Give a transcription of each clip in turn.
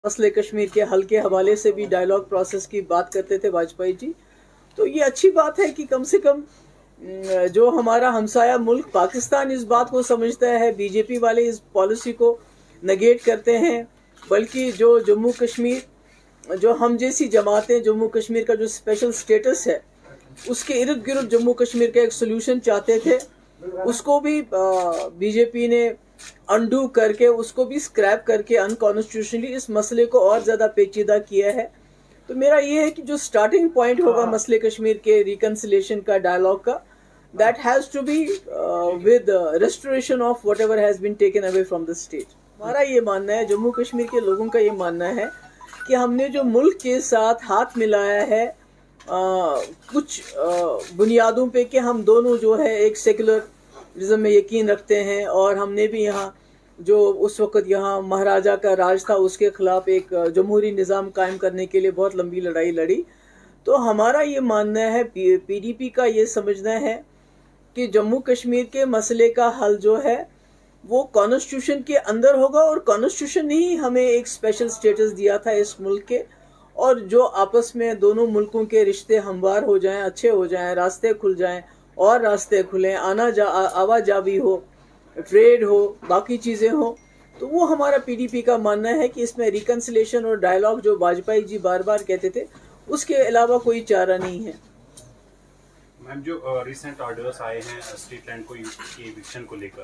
مسئلے کشمیر کے حل کے حوالے سے بھی ڈائیلاگ پروسیس کی بات کرتے تھے واجپئی جی. تو یہ اچھی بات ہے کہ کم سے کم جو ہمارا ہمسایہ ملک پاکستان اس بات کو سمجھتا ہے. بی جے پی والے اس پالیسی کو نگیٹ کرتے ہیں، بلکہ جو جموں کشمیر، جو ہم جیسی جماعتیں جموں کشمیر کا جو اسپیشل سٹیٹس ہے اس کے ارد گرد جموں کشمیر کا ایک سلوشن چاہتے تھے، اس کو بھی بی جے پی نے انڈو کر کے، اس کو بھی اسکریپ کر کے انکانسٹیٹیوشنلی اس مسئلے کو اور زیادہ پیچیدہ کیا ہے. تو میرا یہ ہے کہ جو سٹارٹنگ پوائنٹ ہوگا مسئلے کشمیر کے ریکنسلیشن کا، ڈائیلاگ کا، that has to be with restoration of whatever has been taken away from the state. ہمارا یہ ماننا ہے، جموں کشمیر کے لوگوں کا یہ ماننا ہے کہ ہم نے جو ملک کے ساتھ ہاتھ ملایا ہے کچھ بنیادوں پہ، کہ ہم دونوں جو ہے ایک سیکولرزم میں یقین رکھتے ہیں، اور ہم نے بھی یہاں جو اس وقت یہاں مہاراجہ کا راج تھا اس کے خلاف ایک جمہوری نظام قائم کرنے کے لیے بہت لمبی لڑائی لڑی. تو ہمارا یہ ماننا ہے، پی ڈی پی کا یہ سمجھنا ہے کہ جموں کشمیر کے مسئلے کا حل جو ہے وہ کانسٹیٹیوشن کے اندر ہوگا، اور کانسٹیٹیوشن نے ہی ہمیں ایک اسپیشل سٹیٹس دیا تھا اس ملک کے. اور جو آپس میں دونوں ملکوں کے رشتے ہموار ہو جائیں، اچھے ہو جائیں، راستے کھل جائیں اور راستے کھلیں، آواجابی ہو، ٹریڈ ہو، باقی چیزیں ہوں، تو وہ ہمارا پی ڈی پی کا ماننا ہے کہ اس میں ریکنسلیشن اور ڈائیلاگ جو واجپئی جی بار بار کہتے تھے اس کے علاوہ کوئی چارہ نہیں ہے. میم، جو ریسنٹ آرڈرز آئے ہیں اسٹریٹ لینڈ کو ایوکشن کو لے کر،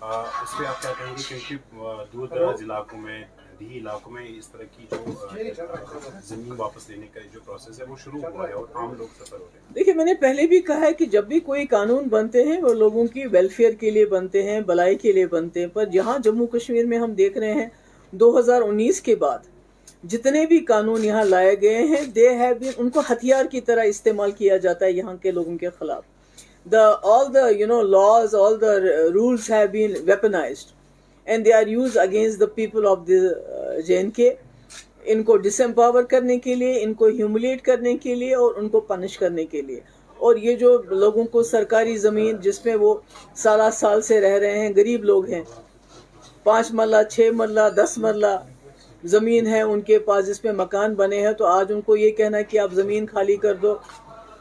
اس پہ آپ کیا کہیں گے؟ کیونکہ دور دراز علاقوں میں، دیہی علاقوں میں اس طرح کی جو زمین واپس لینے کا جو پروسیس ہے وہ شروع ہوا ہے اور عام لوگ سفر ہو رہے ہیں. دیکھیے، میں نے پہلے بھی کہا ہے کہ جب بھی کوئی قانون بنتے ہیں وہ لوگوں کی ویلفیئر کے لیے بنتے ہیں، بھلائی کے لیے بنتے ہیں. پر یہاں جموں کشمیر میں ہم دیکھ رہے ہیں 2019 کے بعد جتنے بھی قانون یہاں لائے گئے ہیں ان کو ہتھیار کی طرح استعمال کیا جاتا ہے یہاں کے لوگوں کے خلاف. all the laws, all the rules have been weaponized and they are used against the people of the J&K. ان کو ڈس امپاور کرنے کے لیے، ان کو ہیوملیٹ کرنے کے لیے اور ان کو پنش کرنے کے لیے. اور یہ جو لوگوں کو سرکاری زمین جس میں وہ سالہ سال سے رہ رہے ہیں، غریب لوگ ہیں، 5 مرلہ 6 مرلہ 10 مرلہ زمین ہے ان کے پاس جس میں مکان بنے ہیں، تو آج ان کو یہ کہنا ہے کہ آپ زمین خالی کر دو.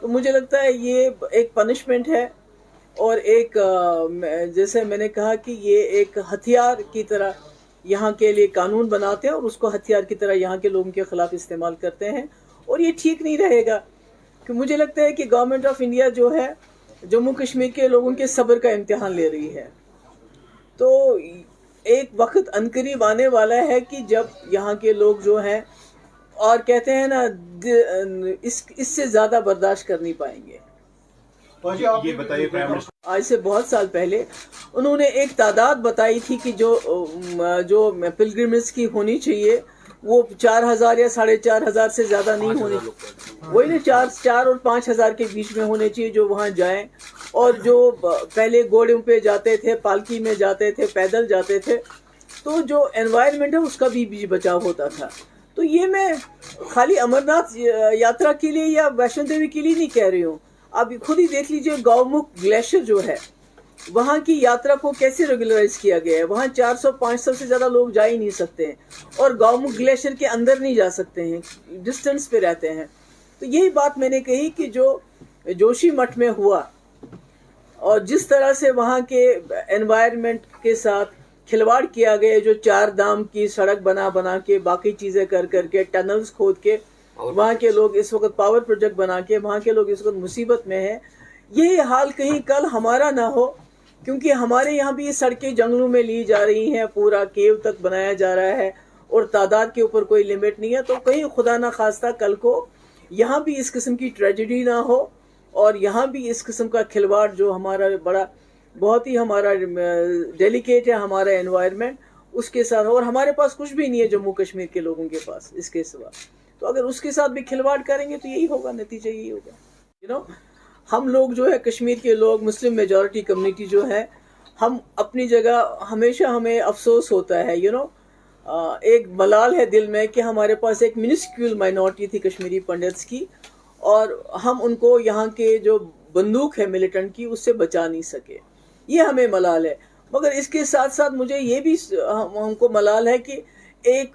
تو مجھے لگتا ہے یہ ایک پنشمنٹ ہے، اور ایک جیسے میں نے کہا کہ یہ ایک ہتھیار کی طرح یہاں کے لیے قانون بناتے ہیں اور اس کو ہتھیار کی طرح یہاں کے لوگوں کے خلاف استعمال کرتے ہیں، اور یہ ٹھیک نہیں رہے گا. کہ مجھے لگتا ہے کہ گورنمنٹ آف انڈیا جو ہے جموں کشمیر کے لوگوں کے صبر کا امتحان لے رہی ہے. تو ایک وقت عنقریب آنے والا ہے کہ جب یہاں کے لوگ جو ہیں، اور کہتے ہیں نا، اس سے زیادہ برداشت کر نہیں پائیں گے. یہ بتائیے، آج سے بہت سال پہلے انہوں نے ایک تعداد بتائی تھی کہ جو پلگرمز کی ہونی چاہیے وہ 4,000 یا 4,500 سے زیادہ نہیں ہونی، وہی نا 4 اور 5,000 کے بیچ میں ہونے چاہیے جو وہاں جائیں. اور جو پہلے گھوڑوں پہ جاتے تھے، پالکی میں جاتے تھے، پیدل جاتے تھے، تو جو انوائرمنٹ ہے اس کا بھی بچاؤ ہوتا تھا. تو یہ میں خالی امرناتھ یاترا کے لیے یا ویشنو دیوی کے لیے نہیں کہہ رہی ہوں. آپ خود ہی دیکھ لیجئے گاؤمکھ گلیشیئر جو ہے، وہاں کی یاترا کو کیسے ریگولرائز کیا گیا ہے. وہاں 400-500 سے زیادہ لوگ جا ہی نہیں سکتے ہیں، اور گاؤمکھ گلیشیئر کے اندر نہیں جا سکتے ہیں، ڈسٹنس پہ رہتے ہیں. تو یہی بات میں نے کہی کہ جو جوشی مٹھ میں ہوا، اور جس طرح سے وہاں کے انوائرمنٹ کے ساتھ کھلواڑ کیا گیا، جو 4 دھام کی سڑک بنا کے، باقی چیزیں کر کے، ٹنلز کھود کے، وہاں کے لوگ اس وقت پاور پروجیکٹ بنا کے، وہاں کے لوگ اس وقت مصیبت میں ہیں. یہ حال کہیں کل ہمارا نہ ہو، کیونکہ ہمارے یہاں بھی یہ سڑکیں جنگلوں میں لی جا رہی ہیں، پورا کیو تک بنایا جا رہا ہے، اور تعداد کے اوپر کوئی لمٹ نہیں ہے. تو کہیں خدا نہ خواستہ کل کو یہاں بھی اس قسم کی ٹریجڈی نہ ہو، اور یہاں بھی اس قسم کا کھلواڑ جو ہمارا بہت ہی ہمارا ڈیلیکیٹ ہے ہمارا انوائرمنٹ، اس کے ساتھ. اور ہمارے پاس کچھ بھی نہیں ہے جموں کشمیر کے لوگوں کے پاس اس کے سوا. تو اگر اس کے ساتھ بھی کھلواڑ کریں گے تو یہی ہوگا، نتیجہ یہی ہوگا. ہم لوگ جو ہے کشمیر کے لوگ، مسلم میجورٹی کمیونٹی جو ہے، ہم اپنی جگہ ہمیشہ ہمیں افسوس ہوتا ہے، ایک ملال ہے دل میں کہ ہمارے پاس ایک منسکیول مائنورٹی تھی کشمیری پنڈتس کی، اور ہم ان کو یہاں کے جو بندوق ہے ملیٹنٹ کی اس سے بچا نہیں سکے. یہ ہمیں ملال ہے. مگر اس کے ساتھ ساتھ مجھے یہ بھی ہم کو ملال ہے کہ ایک